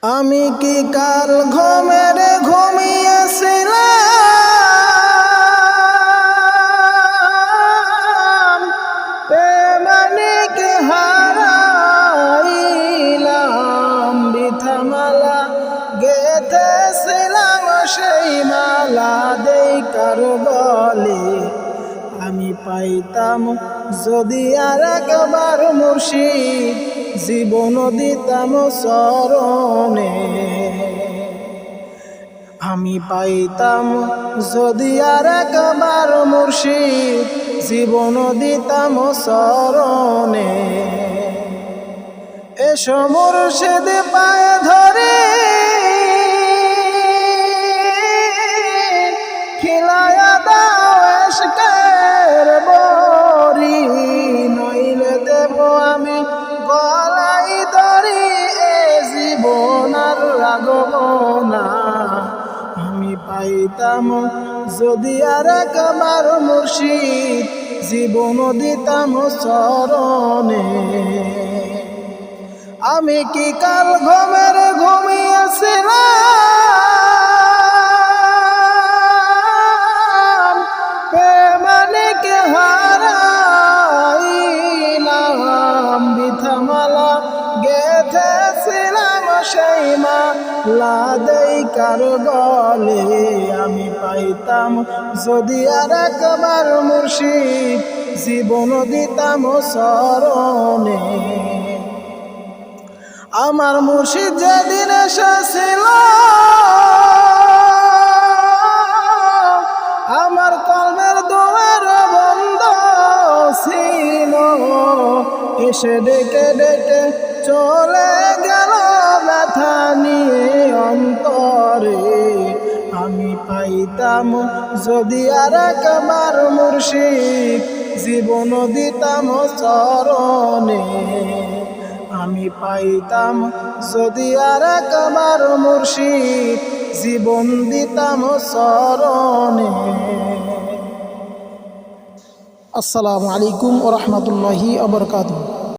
আমি কি কাল ঘুমিয়েছিলাম, প্রেমানিকে হারাইলাম, বৃথা মালা গেঁথেছিলাম, সেই মালা দেই কার বলে। আমি পাইতাম যদি আর একবার মুর্শিদ, জীবন দিতাম চরণে। আমি পাইতাম যদি আর একবার মুর্শিদ, জীবন দিতাম চরণে। এসো মুর্শিদ পায়ে ধরে, খিলায়া দাও ইশকের বরি, নইলে দেব আমি গলাই ধরি, এ জীবন আর রাগব না। আমি পাইতাম যদি আর একবার মুর্শিদ, জীবন দিতাম চরণে। আমি কি কাল ঘুমিয়েছিলাম, প্রেমানিকে হারাইলাম, বৃথা মালা গেঁথেছিলাম, সেই মালা দেই কার বলে। আমি পাইতাম যদি আর একবার মুর্শিদ, জীবন দিতাম চরণে। আমার মুর্শিদ যেদিন এসেছিল, আমার কলমের দুয়ার বন্ধ ছিল, এসে ডেকে ডেকে চলে গেল ব্যথা নিয়ে অন্তরে। আমি পাইতাম যদি আর একবার মুর্শিদ, জীবন দিতাম চরণে। আমি পাইতাম যদি আর একবার মুর্শিদ, জীবন দিতাম চরণে। আসসালামু আলাইকুম ওয়া রাহমাতুল্লাহি ওয়া বারাকাতুহু।